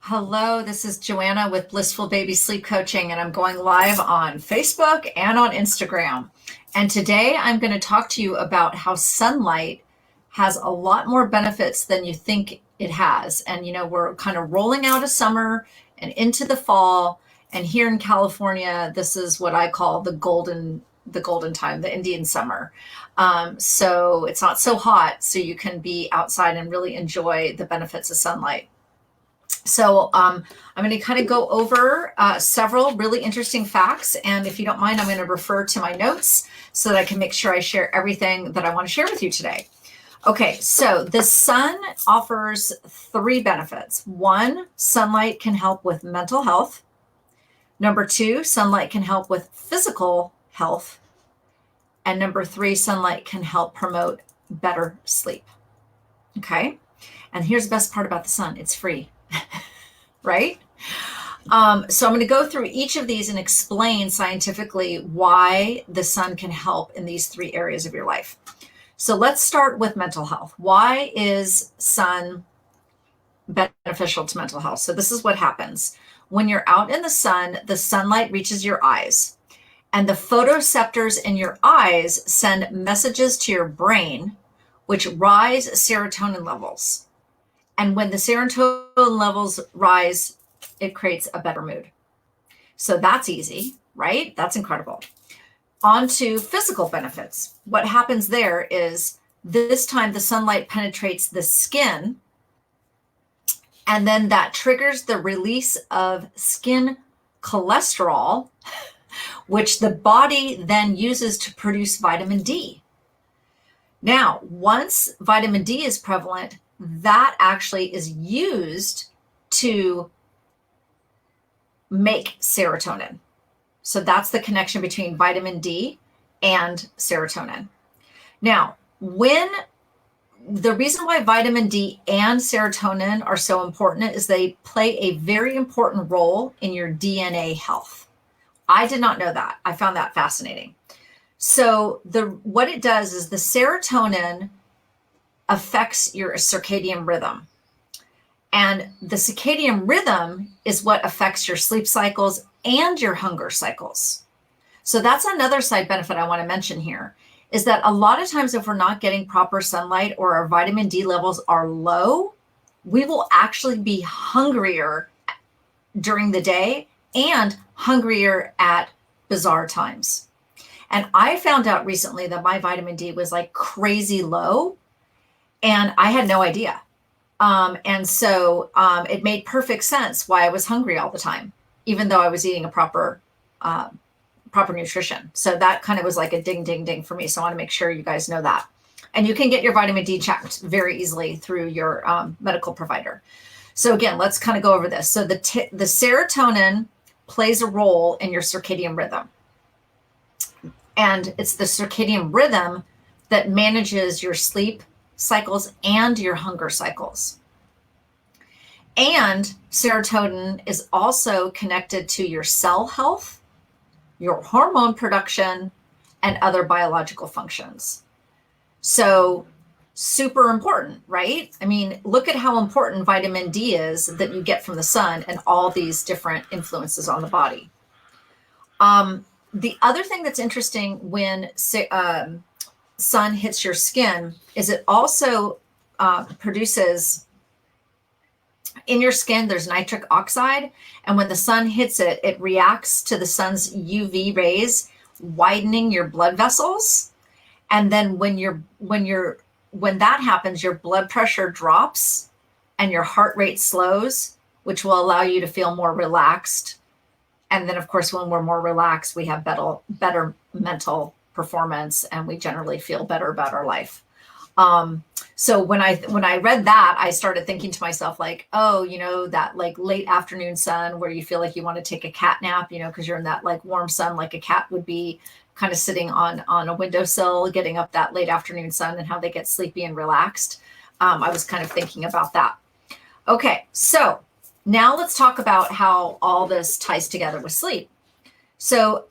Hello, this is Joanna with Blissful Baby Sleep Coaching, and I'm going live on Facebook and on Instagram. And today I'm going to talk to you about how sunlight has a lot more benefits than you think it has. And we're kind of rolling out of summer and into the fall. And here in California, this is what I call the golden time, the Indian summer. So it's not so hot, so you can be outside and really enjoy the benefits of sunlight. So I'm going to kind of go over several really interesting facts. And if you don't mind, I'm going to refer to my notes so that I can make sure I share everything that I want to share with you today. Okay, so the sun offers three benefits. One, sunlight can help with mental health. Number two, sunlight can help with physical health. And number three, sunlight can help promote better sleep. Okay, and here's the best part about the sun. It's free. Right? So I'm going to go through each of these and explain scientifically why the sun can help in these three areas of your life. So let's start with mental health. Why is sun beneficial to mental health? So this is what happens. When you're out in the sunlight reaches your eyes, and the photoreceptors in your eyes send messages to your brain, which rise serotonin levels. And when the serotonin levels rise, it creates a better mood. So that's easy, right? That's incredible. On to physical benefits. What happens there is this time the sunlight penetrates the skin, and then that triggers the release of skin cholesterol, which the body then uses to produce vitamin D. Now, once vitamin D is prevalent, that actually is used to make serotonin. So that's the connection between vitamin D and serotonin. Now, the reason why vitamin D and serotonin are so important is they play a very important role in your DNA health. I did not know that. I found that fascinating. So what it does is the serotonin affects your circadian rhythm. And the circadian rhythm is what affects your sleep cycles and your hunger cycles. So that's another side benefit I want to mention here, is that a lot of times if we're not getting proper sunlight or our vitamin D levels are low, we will actually be hungrier during the day and hungrier at bizarre times. And I found out recently that my vitamin D was like crazy low, and I had no idea. And so it made perfect sense why I was hungry all the time, even though I was eating a proper nutrition. So that kind of was like a ding, ding, ding for me. So I want to make sure you guys know that. And you can get your vitamin D checked very easily through your medical provider. So again, let's kind of go over this. So the serotonin plays a role in your circadian rhythm. And it's the circadian rhythm that manages your sleep cycles and your hunger cycles. And serotonin is also connected to your cell health, your hormone production, and other biological functions. So super important, right? I mean, look at how important vitamin D is that you get from the sun and all these different influences on the body. The other thing that's interesting when sun hits your skin is it also produces in your skin, there's nitric oxide. And when the sun hits it, it reacts to the sun's UV rays, widening your blood vessels. And then when that happens, your blood pressure drops and your heart rate slows, which will allow you to feel more relaxed. And then, of course, when we're more relaxed, we have better mental performance, and we generally feel better about our life. So when I read that, I started thinking to myself, like, oh, that like late afternoon sun where you feel like you want to take a cat nap, because you're in that like warm sun, like a cat would be kind of sitting on a windowsill, getting up that late afternoon sun, and how they get sleepy and relaxed. I was kind of thinking about that. Okay, so now let's talk about how all this ties together with sleep. So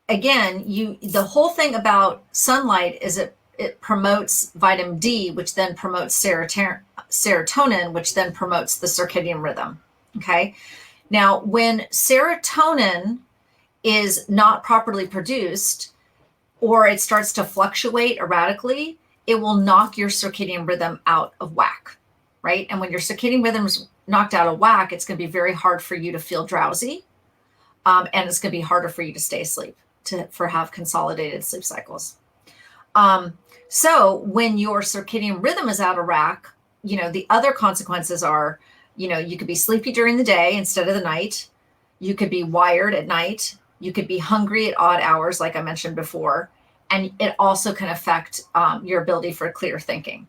again, the whole thing about sunlight is it promotes vitamin D, which then promotes serotonin, which then promotes the circadian rhythm. Okay. Now, when serotonin is not properly produced or it starts to fluctuate erratically, it will knock your circadian rhythm out of whack, right? And when your circadian rhythm is knocked out of whack, it's going to be very hard for you to feel drowsy, and it's going to be harder for you to stay asleep, for have consolidated sleep cycles. So when your circadian rhythm is out of whack, the other consequences are, you could be sleepy during the day instead of the night. You could be wired at night. You could be hungry at odd hours, like I mentioned before. And it also can affect your ability for clear thinking.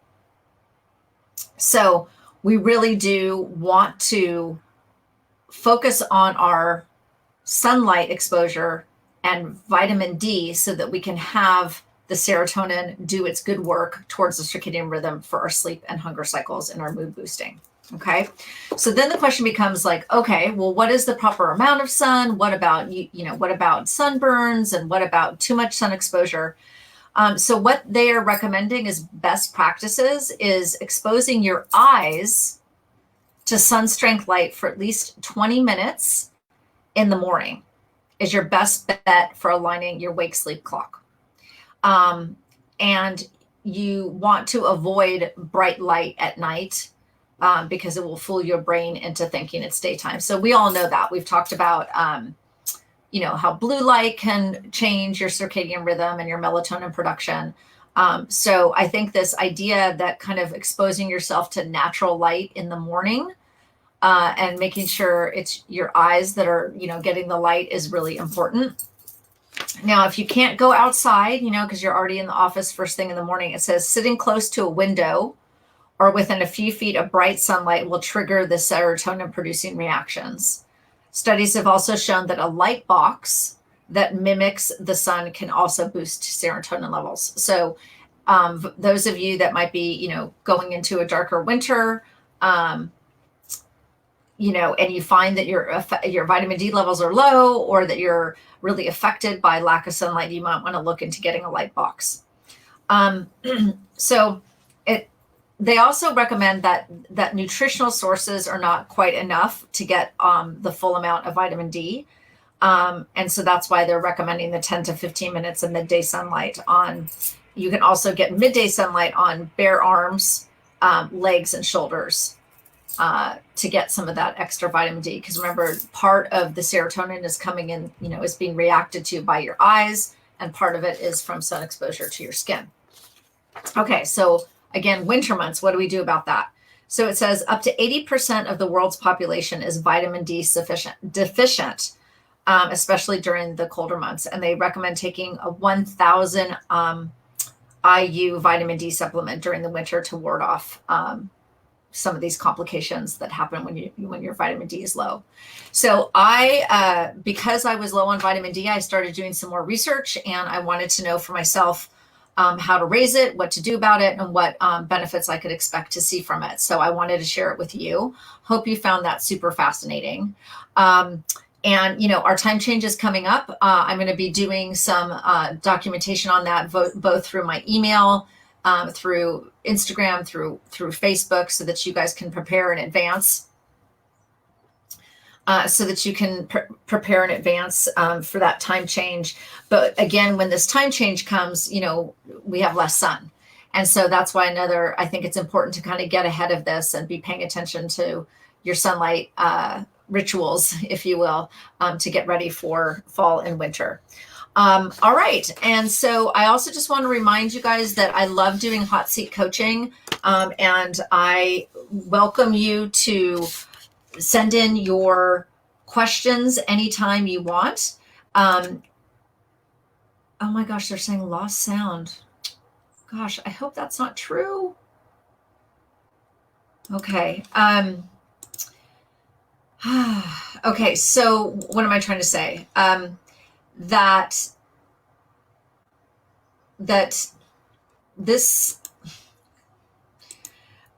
So we really do want to focus on our sunlight exposure and vitamin D so that we can have the serotonin do its good work towards the circadian rhythm for our sleep and hunger cycles and our mood boosting. Okay. So then the question becomes like, okay, well, what is the proper amount of sun? What about, what about sunburns, and what about too much sun exposure? So what they are recommending as best practices is exposing your eyes to sun strength light for at least 20 minutes in the morning is your best bet for aligning your wake sleep clock. And you want to avoid bright light at night because it will fool your brain into thinking it's daytime. So we all know that. We've talked about, how blue light can change your circadian rhythm and your melatonin production. So I think this idea that kind of exposing yourself to natural light in the morning and making sure it's your eyes that are, getting the light is really important. Now, if you can't go outside, because you're already in the office first thing in the morning, it says sitting close to a window or within a few feet of bright sunlight will trigger the serotonin producing reactions. Studies have also shown that a light box that mimics the sun can also boost serotonin levels. So those of you that might be, going into a darker winter, and you find that your vitamin D levels are low, or that you're really affected by lack of sunlight, you might want to look into getting a light box. So they also recommend that nutritional sources are not quite enough to get the full amount of vitamin D. And so that's why they're recommending the 10 to 15 minutes of midday sunlight you can also get midday sunlight on bare arms, legs, and shoulders to get some of that extra vitamin D. Because remember, part of the serotonin is coming in, is being reacted to by your eyes, and part of it is from sun exposure to your skin. Okay, so again, winter months, what do we do about that? So it says up to 80% of the world's population is vitamin D deficient, especially during the colder months. And they recommend taking a 1,000 IU vitamin D supplement during the winter to ward off some of these complications that happen when your vitamin D is low. So because I was low on vitamin D, I started doing some more research, and I wanted to know for myself how to raise it, what to do about it, and what benefits I could expect to see from it. So I wanted to share it with you. Hope you found that super fascinating. And, our time change is coming up. I'm going to be doing some documentation on that, both through my email, through Instagram, through Facebook, so that you guys can prepare in advance. So that you can prepare in advance for that time change. But again, when this time change comes, we have less sun. And so that's why I think it's important to kind of get ahead of this and be paying attention to your sunlight rituals, if you will, to get ready for fall and winter. All right. And so I also just want to remind you guys that I love doing hot seat coaching, and I welcome you to send in your questions anytime you want. Oh my gosh, they're saying lost sound. Gosh, I hope that's not true. Okay. Okay, so what am I trying to say? That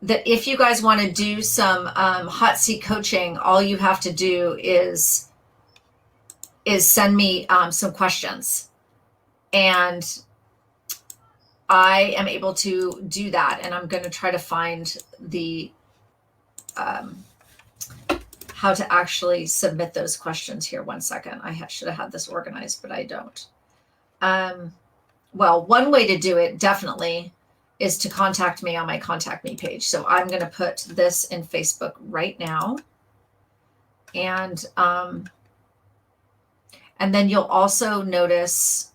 if you guys want to do some hot seat coaching, all you have to do is send me some questions, and I am able to do that. And I'm going to try to find how to actually submit those questions here. One second. I should have had this organized, but I don't. Well, one way to do it definitely is to contact me on my contact me page. So I'm going to put this in Facebook right now. And then you'll also notice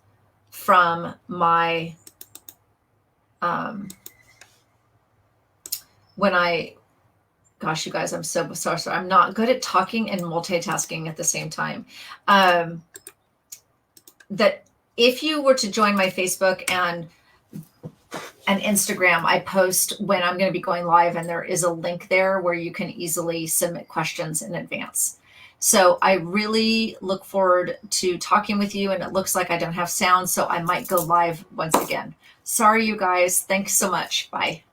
from my, gosh, you guys, I'm so sorry. I'm not good at talking and multitasking at the same time. That if you were to join my Facebook and Instagram, I post when I'm going to be going live, and there is a link there where you can easily submit questions in advance. So I really look forward to talking with you, and it looks like I don't have sound, so I might go live once again. Sorry, you guys. Thanks so much. Bye.